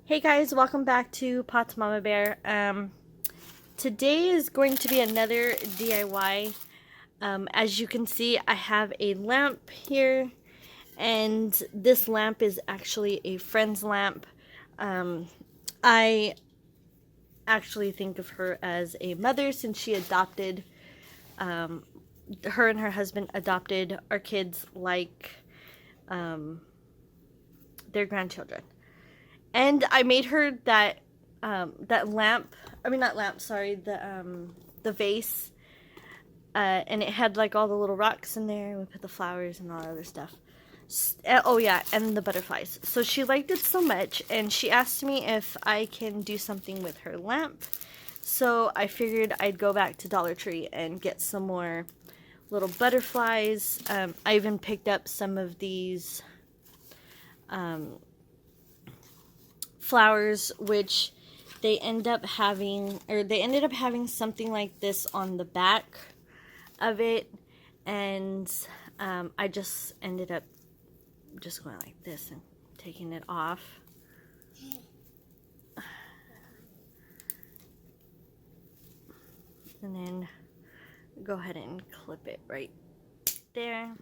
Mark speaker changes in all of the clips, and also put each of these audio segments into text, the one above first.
Speaker 1: Hey guys, welcome back to PottsMamaBear. Today is going to be another DIY. As you can see, I have a lamp here, and this lamp is actually a friend's lamp. I actually think of her as a mother since she adopted, her and her husband adopted our kids like their grandchildren. And I made her that that lamp. I mean, not lamp. Sorry, the vase. And it had like all the little rocks in there. We put the flowers and all that other stuff. Oh yeah, and the butterflies. So she liked it so much, and she asked me if I can do something with her lamp. So I figured I'd go back to Dollar Tree and get some more little butterflies. I even picked up some of these flowers, which they ended up having something like this on the back of it, and I just ended up just going like this and taking it off. And then go ahead and clip it right there.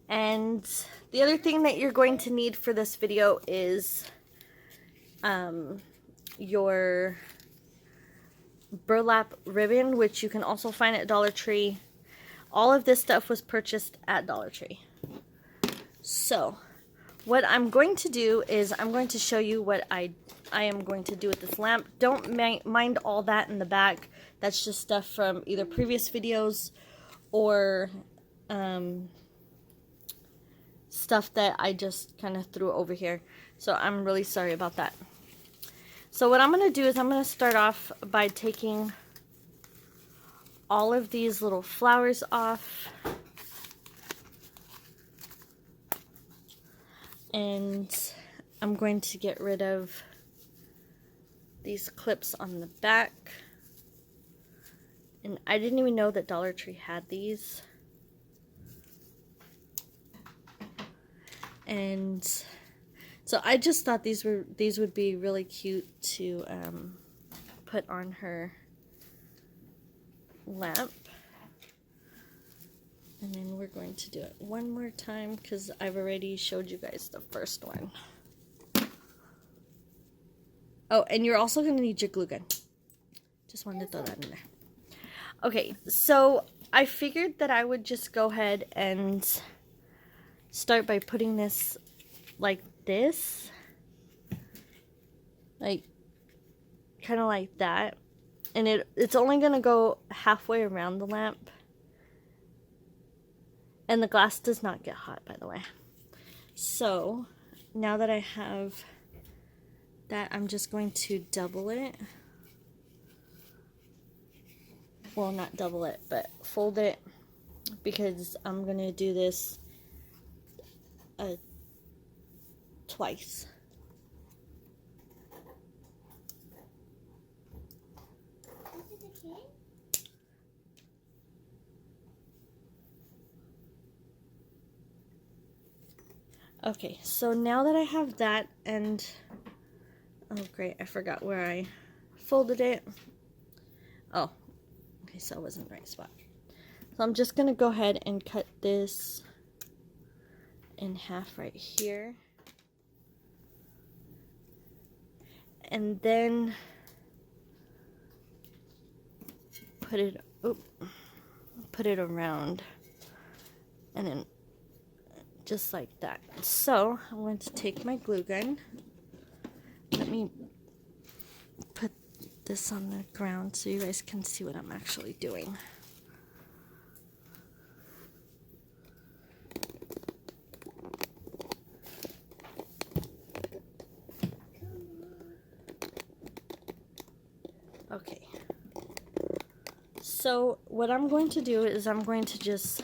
Speaker 1: And the other thing that you're going to need for this video is your burlap ribbon, which you can also find at Dollar Tree. All of this stuff was purchased at Dollar Tree. So what I'm going to do is I'm going to show you what I am going to do with this lamp. Don't mind all that in the back. That's just stuff from either previous videos or stuff that I just kind of threw over here. So I'm really sorry about that. So what I'm going to do is I'm going to start off by taking all of these little flowers off. And I'm going to get rid of these clips on the back. And I didn't even know that Dollar Tree had these. And so I just thought these would be really cute to put on her lamp. And then we're going to do it one more time because I've already showed you guys the first one. Oh, and you're also going to need your glue gun. Just wanted to throw that in there. Okay, so I figured that I would just go ahead and start by putting this like this. Like, kind of like that. And it's only going to go halfway around the lamp. And the glass does not get hot, by the way. So, now that I have that, I'm just going to double it. Well, not double it, but fold it. Because I'm going to do this twice. Okay, so now that I have that, and oh great, I forgot where I folded it. Oh, okay, so it wasn't the right spot. So I'm just gonna go ahead and cut this in half right here. And then put it around, and then just like that. So I'm going to take my glue gun. Let me put this on the ground so you guys can see what I'm actually doing. Okay. So what I'm going to do is I'm going to just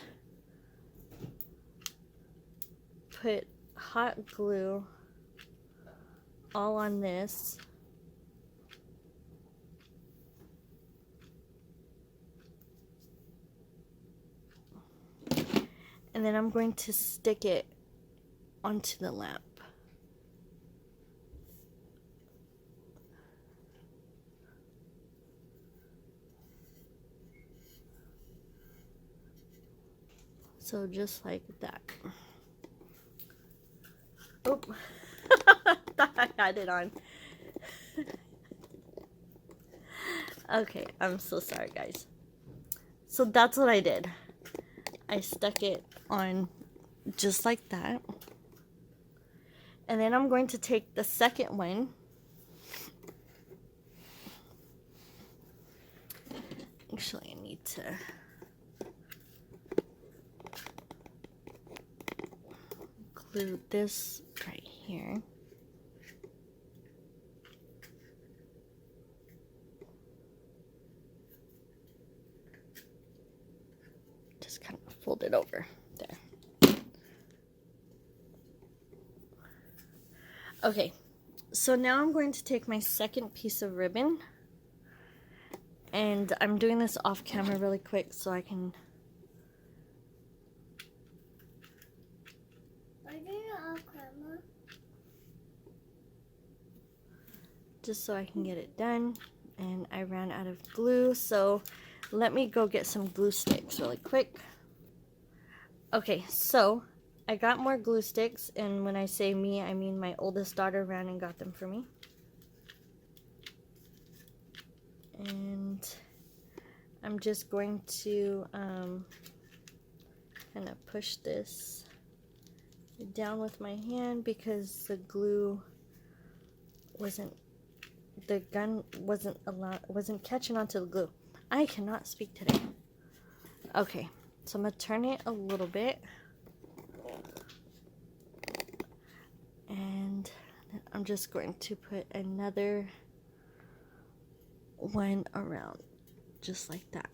Speaker 1: put hot glue all on this. And then I'm going to stick it onto the lamp. So just like that. Oh, thought I had it on. Okay, I'm so sorry, guys. So that's what I did. I stuck it on just like that. And then I'm going to take the second one. Actually, I need to glue this right here. Just kind of fold it over there. Okay, so now I'm going to take my second piece of ribbon, and I'm doing this off camera really quick so I can.
Speaker 2: Are you off camera?
Speaker 1: Just so I can get it done, and I ran out of glue, so let me go get some glue sticks really quick. Okay, so I got more glue sticks, and when I say me, I mean my oldest daughter ran and got them for me. And I'm just going to kind of push this down with my hand because the glue the gun wasn't catching onto the glue. I cannot speak today. Okay, so I'm gonna turn it a little bit, and I'm just going to put another one around just like that.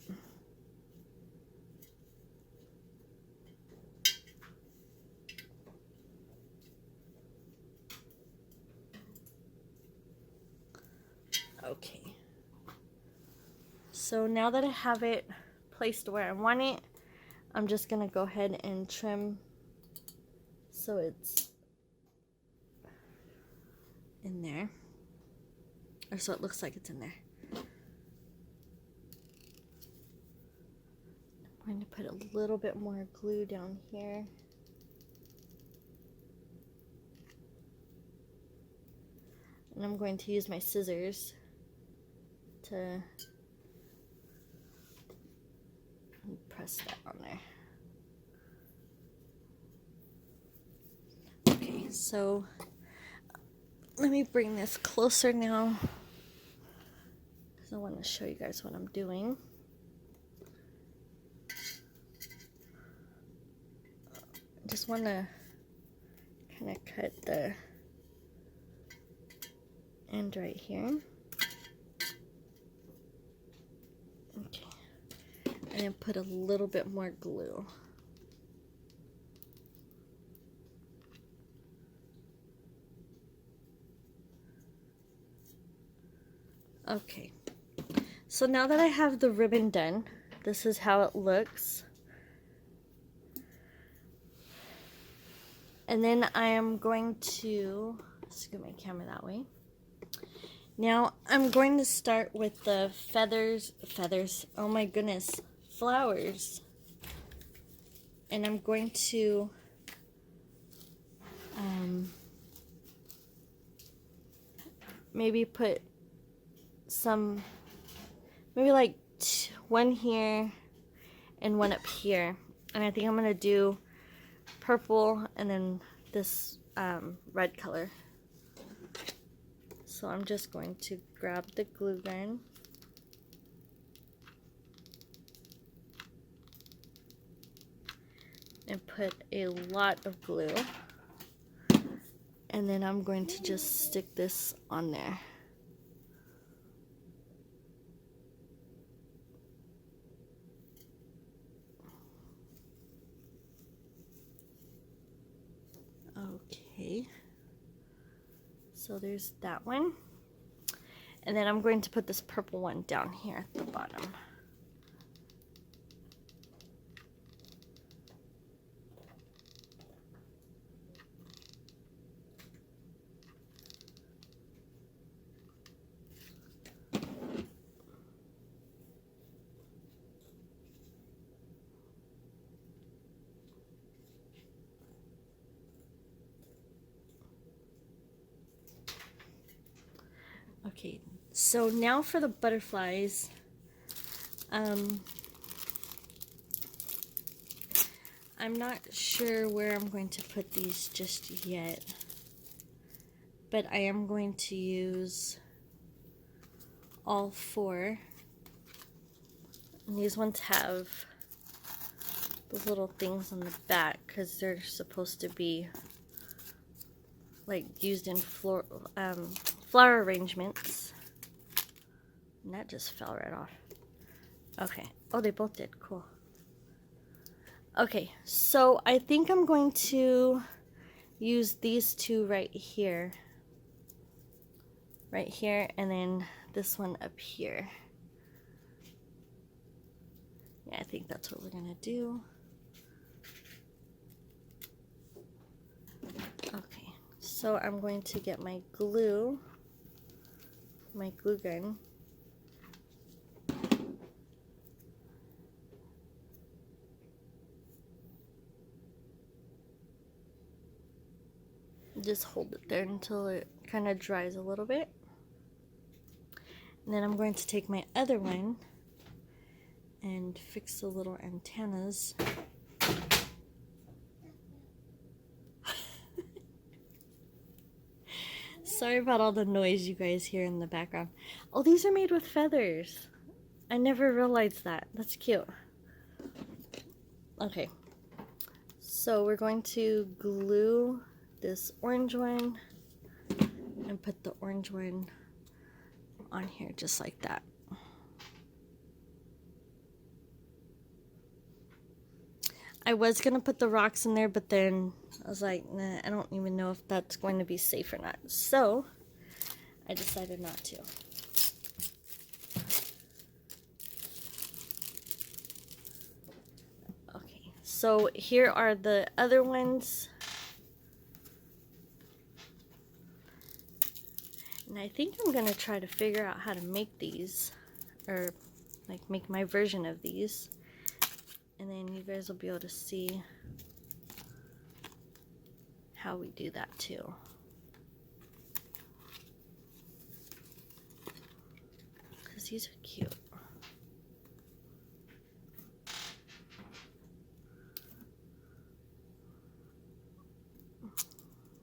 Speaker 1: Okay, so now that I have it placed where I want it, I'm just gonna go ahead and trim so it's in there, or so it looks like it's in there. I'm going to put a little bit more glue down here. And I'm going to use my scissors to press that on there. Okay, so let me bring this closer now because I want to show you guys what I'm doing. I just want to kind of cut the end right here. Okay, and then put a little bit more glue. Okay, so now that I have the ribbon done, this is how it looks. And then I am going to scoot my camera that way. Now I'm going to start with the feathers, oh my goodness, flowers. And I'm going to maybe put some, maybe like one here and one up here. And I think I'm going to do purple and then this red color. So I'm just going to grab the glue gun and put a lot of glue, and then I'm going to just stick this on there. Okay, so there's that one, and then I'm going to put this purple one down here at the bottom. Okay, so now for the butterflies. I'm not sure where I'm going to put these just yet, but I am going to use all 4. And these ones have those little things on the back because they're supposed to be like used in flower arrangements. And that just fell right off. Okay. Oh, they both did. Cool. Okay, so I think I'm going to use these 2 right here. Right here, and then this one up here. Yeah, I think that's what we're gonna do. Okay, so I'm going to get my glue gun. Just hold it there until it kind of dries a little bit. And then I'm going to take my other one and fix the little antennas. Sorry about all the noise you guys hear in the background. Oh, these are made with feathers. I never realized that. That's cute. Okay. So we're going to glue this orange one and put the orange one on here just like that. I was gonna put the rocks in there, but then I was like, nah, I don't even know if that's going to be safe or not. So I decided not to. Okay, so here are the other ones. And I think I'm gonna try to figure out how to make these, or like make my version of these. And then you guys will be able to see how we do that too. Because these are cute.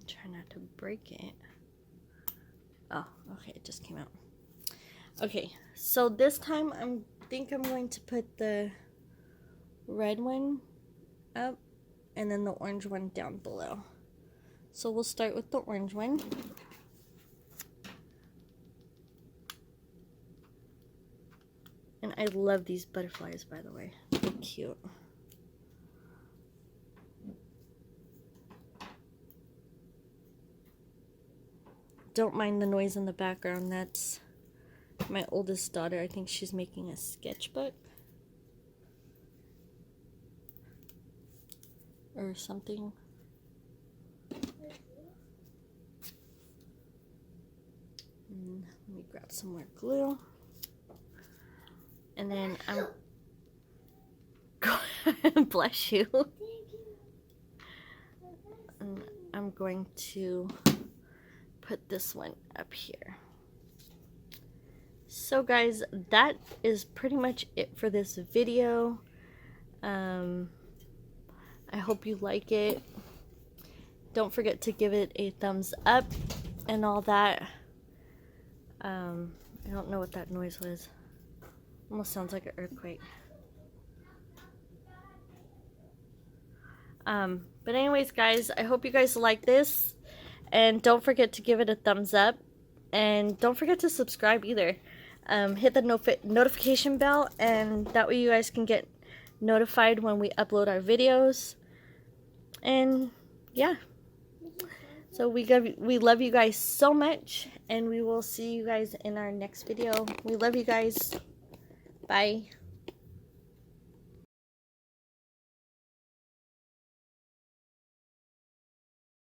Speaker 1: Try not to break it. Oh, okay, it just came out. Okay, so this time I think I'm going to put the red one up and then the orange one down below. So we'll start with the orange one. And I love these butterflies, by the way. They're cute. Don't mind the noise in the background. That's my oldest daughter. I think she's making a sketchbook or something. And let me grab some more glue. And then I'm bless you. And I'm going to put this one up here. So guys, that is pretty much it for this video. I hope you like it. Don't forget to give it a thumbs up and all that. I don't know what that noise was. Almost sounds like an earthquake. But anyways, guys, I hope you guys like this. And don't forget to give it a thumbs up. And don't forget to subscribe either. Hit the notification bell, and that way you guys can get notified when we upload our videos. And yeah. So we love you guys so much, and we will see you guys in our next video. We love you guys. Bye.